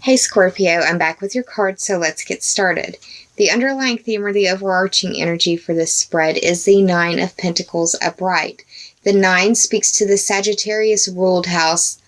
Hey Scorpio, I'm back with your cards, so let's get started. The underlying theme or the overarching energy for this spread is the Nine of Pentacles upright. The Nine speaks to the Sagittarius ruled house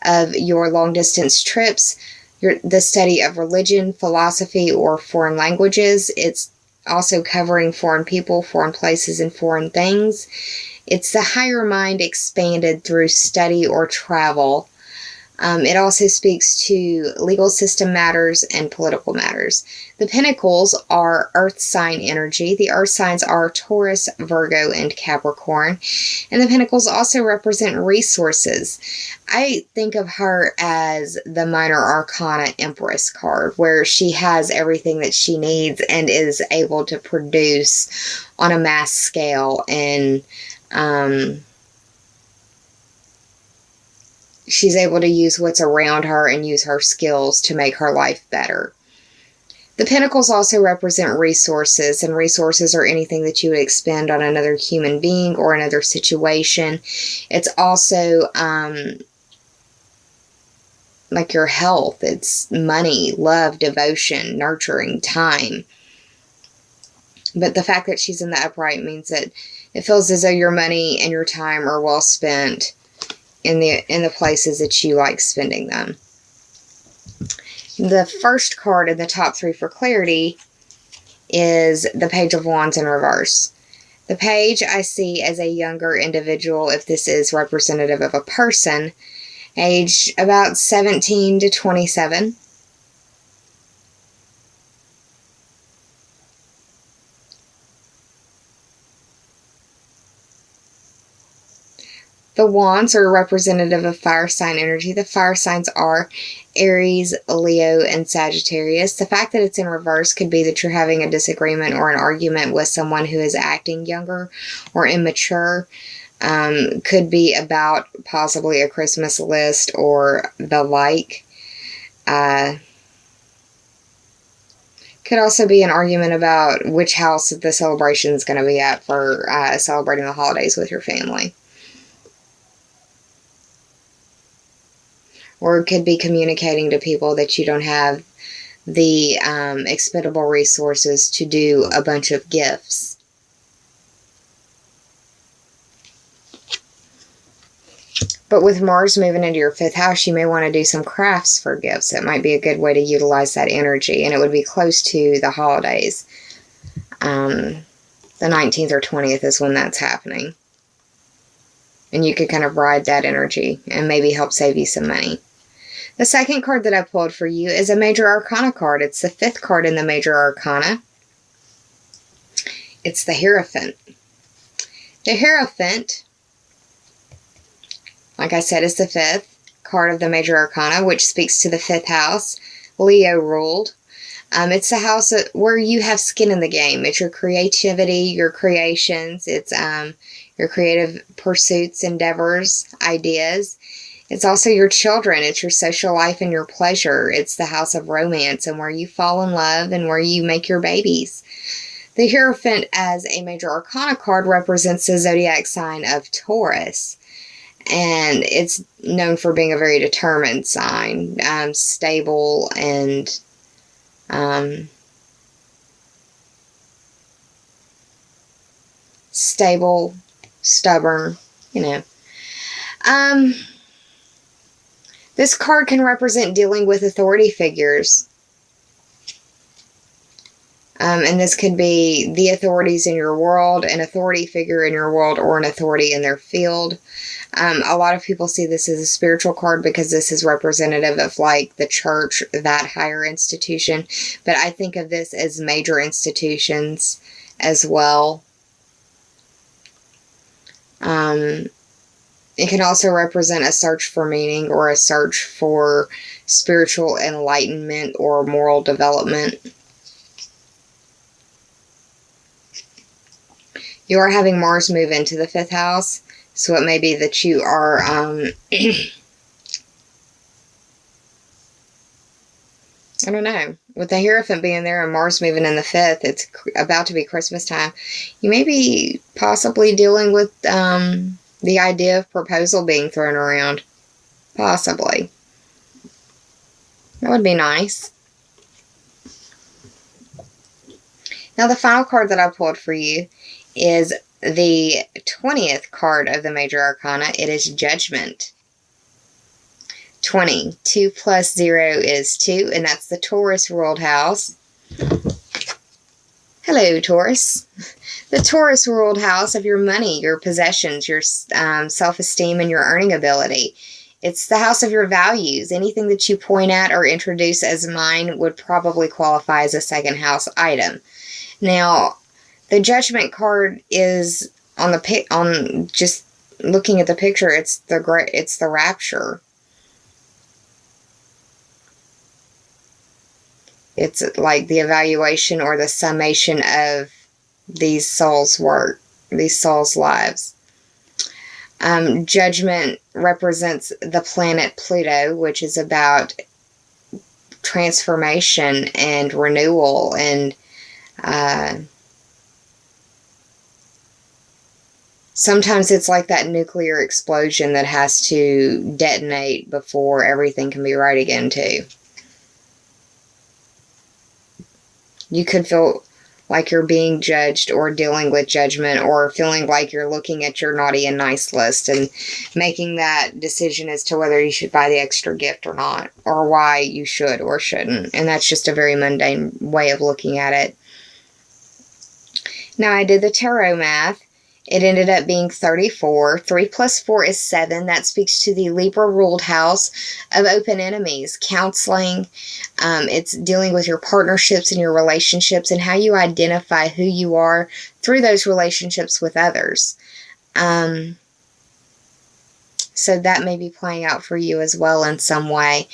of your long distance trips, the study of religion, philosophy, or foreign languages. It's also covering foreign people, foreign places, and foreign things. It's the higher mind expanded through study or travel. It also speaks to legal system matters and political matters. The Pentacles are earth sign energy. The earth signs are Taurus, Virgo, and Capricorn. And the Pentacles also represent resources. I think of her as the Minor Arcana Empress card, where she has everything that she needs and is able to produce on a mass scale, and she's able to use what's around her and use her skills to make her life better. The Pentacles also represent resources, and resources are anything that you would expend on another human being or another situation. It's also like your health. It's money, love, devotion, nurturing, time. But the fact that she's in the upright means that it feels as though your money and your time are well spent in the places that you like spending them. The first card in the top three for clarity is the Page of Wands in reverse. The page I see as a younger individual, if this is representative of a person, aged about 17 to 27. The wands are representative of fire sign energy. The fire signs are Aries, Leo, and Sagittarius. The fact that it's in reverse could be that you're having a disagreement or an argument with someone who is acting younger or immature. Could be about possibly a Christmas list or the like. Could also be an argument about which house the celebration is going to be at for celebrating the holidays with your family. Or it could be communicating to people that you don't have the expendable resources to do a bunch of gifts. But with Mars moving into your 5th house, you may want to do some crafts for gifts. It might be a good way to utilize that energy, and it would be close to the holidays. The 19th or 20th is when that's happening. And you could kind of ride that energy and maybe help save you some money. The second card that I pulled for you is a Major Arcana card. It's the 5th card in the Major Arcana. It's the Hierophant. The Hierophant, like I said, is the 5th card of the Major Arcana, which speaks to the 5th house, Leo ruled. It's the house where you have skin in the game. It's your creativity, your creations. It's your creative pursuits, endeavors, ideas. It's also your children. It's your social life and your pleasure. It's the house of romance and where you fall in love and where you make your babies. The Hierophant as a Major Arcana card represents the zodiac sign of Taurus. And it's known for being a very determined sign, stable and stable, stubborn, you know. This card can represent dealing with authority figures. And this could be the authorities in your world, an authority figure in your world, or an authority in their field. A lot of people see this as a spiritual card because this is representative of like the church, that higher institution. But I think of this as major institutions as well. It can also represent a search for meaning or a search for spiritual enlightenment or moral development. You are having Mars move into the 5th house, so it may be that you are I don't know. With the Hierophant being there and Mars moving in the 5th, it's about to be Christmas time. You may be possibly dealing with the idea of proposal being thrown around. Possibly. That would be nice. Now, the final card that I pulled for you is the 20th card of the Major Arcana. It is Judgment. 20. 2 plus 0 is 2, and that's the Taurus ruled house. Hello, Taurus. The Taurus ruled house of your money, your possessions, your self-esteem, and your earning ability. It's the house of your values. Anything that you point at or introduce as mine would probably qualify as a second house item. Now, the Judgment card is on just looking at the picture. It's the Rapture. It's like the evaluation or the summation of these souls' work, these souls' lives. Judgment represents the planet Pluto, which is about transformation and renewal and sometimes it's like that nuclear explosion that has to detonate before everything can be right again, too. You could feel like you're being judged or dealing with judgment or feeling like you're looking at your naughty and nice list and making that decision as to whether you should buy the extra gift or not, or why you should or shouldn't. And that's just a very mundane way of looking at it. Now, I did the tarot math. It ended up being 34. 3 plus 4 is 7. That speaks to the Libra ruled house of open enemies, counseling. It's dealing with your partnerships and your relationships and how you identify who you are through those relationships with others. So that may be playing out for you as well in some way.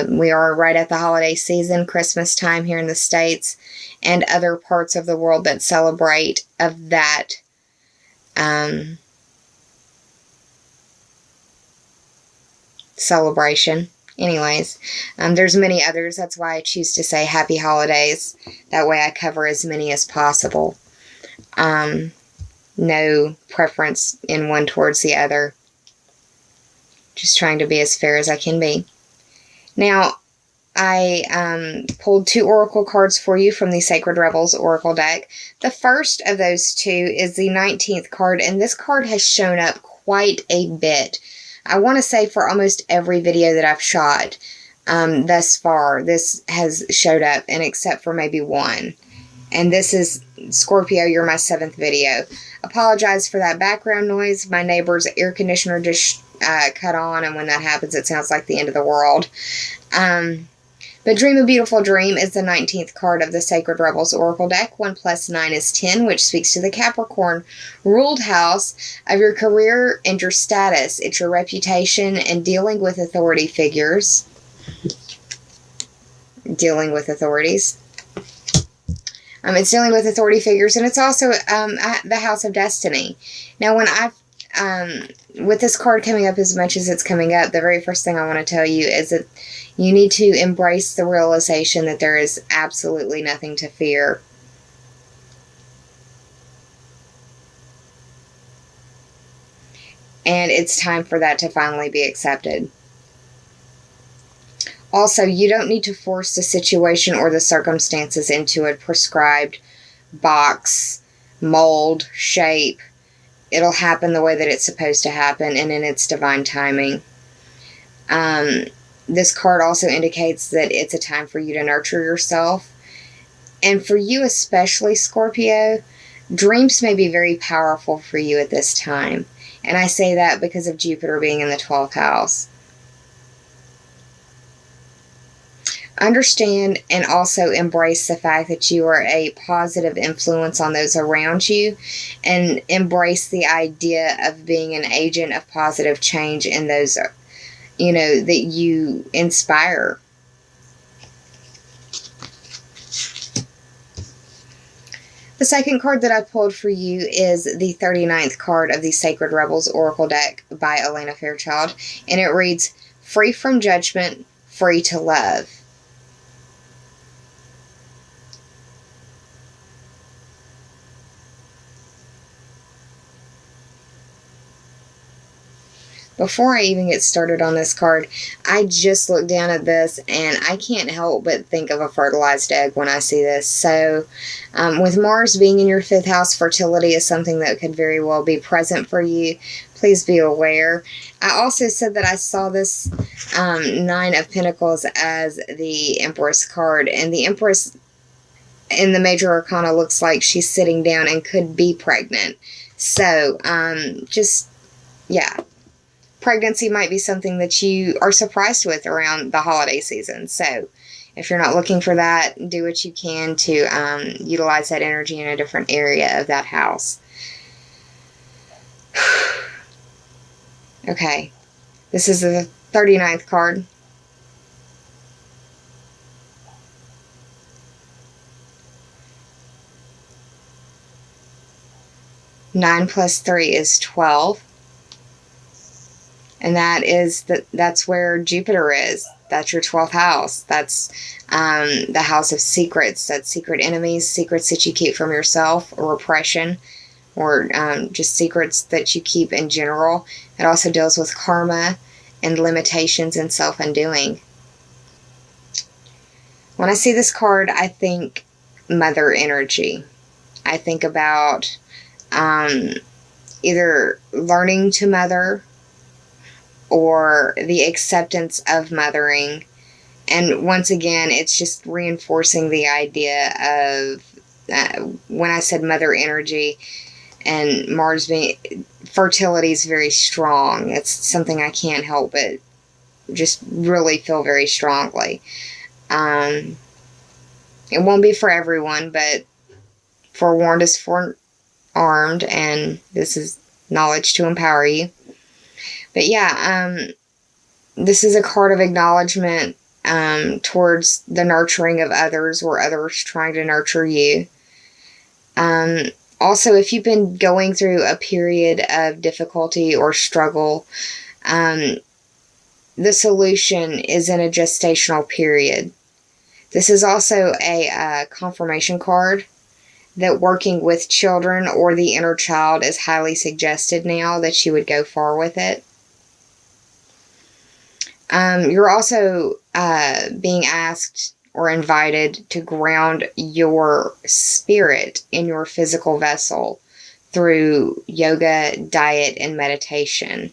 We are right at the holiday season, Christmas time here in the States, and other parts of the world that celebrate of that celebration. Anyways, there's many others. That's why I choose to say happy holidays. That way I cover as many as possible. No preference in one towards the other. Just trying to be as fair as I can be. Now, I pulled 2 oracle cards for you from the Sacred Rebels Oracle deck. The first of those 2 is the 19th card, and this card has shown up quite a bit. I want to say for almost every video that I've shot thus far, this has showed up, and except for maybe one. And this is Scorpio, you're my 7th video. Apologize for that background noise. My neighbor's air conditioner just cut on, and when that happens, it sounds like the end of the world. But Dream a Beautiful Dream is the 19th card of the Sacred Rebels Oracle deck. 1 plus 9 is 10, which speaks to the Capricorn ruled house of your career and your status. It's your reputation and dealing with authority figures. Dealing with authorities. It's dealing with authority figures, and it's also the House of Destiny. Now, when with this card coming up as much as it's coming up, the very first thing I want to tell you is that you need to embrace the realization that there is absolutely nothing to fear. And it's time for that to finally be accepted. Also, you don't need to force the situation or the circumstances into a prescribed box, mold, shape. It'll happen the way that it's supposed to happen and in its divine timing. This card also indicates that it's a time for you to nurture yourself. And for you especially, Scorpio, dreams may be very powerful for you at this time. And I say that because of Jupiter being in the 12th house. Understand and also embrace the fact that you are a positive influence on those around you, and embrace the idea of being an agent of positive change in those, that you inspire. The second card that I pulled for you is the 39th card of the Sacred Rebels Oracle deck by Elena Fairchild, and it reads, Free from judgment, free to love. Before I even get started on this card, I just looked down at this and I can't help but think of a fertilized egg when I see this. So with Mars being in your 5th house, fertility is something that could very well be present for you. Please be aware. I also said that I saw this 9 of Pentacles as the Empress card, and the Empress in the Major Arcana looks like she's sitting down and could be pregnant. So yeah. Pregnancy might be something that you are surprised with around the holiday season. So if you're not looking for that, do what you can to utilize that energy in a different area of that house. Okay, this is the 39th card. Nine plus 3 is 12. And that's where Jupiter is. That's your 12th house. That's the house of secrets. That's secret enemies, secrets that you keep from yourself, or repression, or just secrets that you keep in general. It also deals with karma and limitations and self-undoing. When I see this card, I think mother energy. I think about either learning to mother or the acceptance of mothering. And once again, it's just reinforcing the idea of when I said mother energy and Mars being, fertility is very strong. It's something I can't help but just really feel very strongly. It won't be for everyone, but forewarned is forearmed, and this is knowledge to empower you. But yeah, this is a card of acknowledgement towards the nurturing of others, or others trying to nurture you. Also, if you've been going through a period of difficulty or struggle, the solution is in a gestational period. This is also a confirmation card that working with children or the inner child is highly suggested now, that you would go far with it. You're also being asked or invited to ground your spirit in your physical vessel through yoga, diet, and meditation.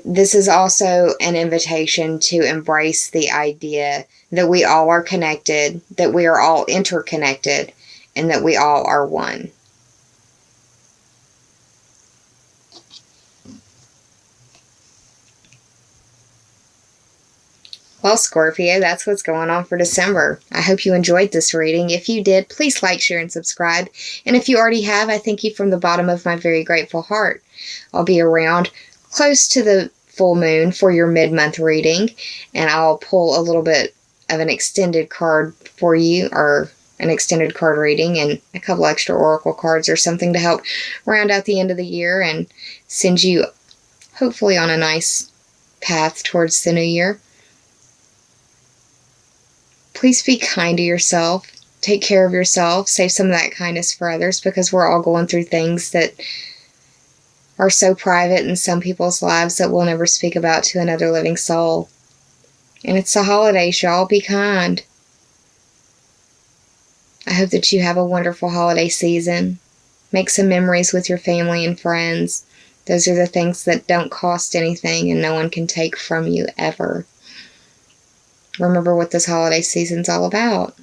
This is also an invitation to embrace the idea that we all are connected, that we are all interconnected, and that we all are one. Well, Scorpio, that's what's going on for December. I hope you enjoyed this reading. If you did, please like, share, and subscribe. And if you already have, I thank you from the bottom of my very grateful heart. I'll be around close to the full moon for your mid-month reading, and I'll pull a little bit of an extended card for you, or an extended card reading, and a couple extra oracle cards or something to help round out the end of the year and send you hopefully on a nice path towards the new year. Please be kind to yourself. Take care of yourself. Save some of that kindness for others, because we're all going through things that are so private in some people's lives that we'll never speak about to another living soul. And it's the holidays, y'all. Be kind. I hope that you have a wonderful holiday season. Make some memories with your family and friends. Those are the things that don't cost anything and no one can take from you ever. Remember what this holiday season's all about.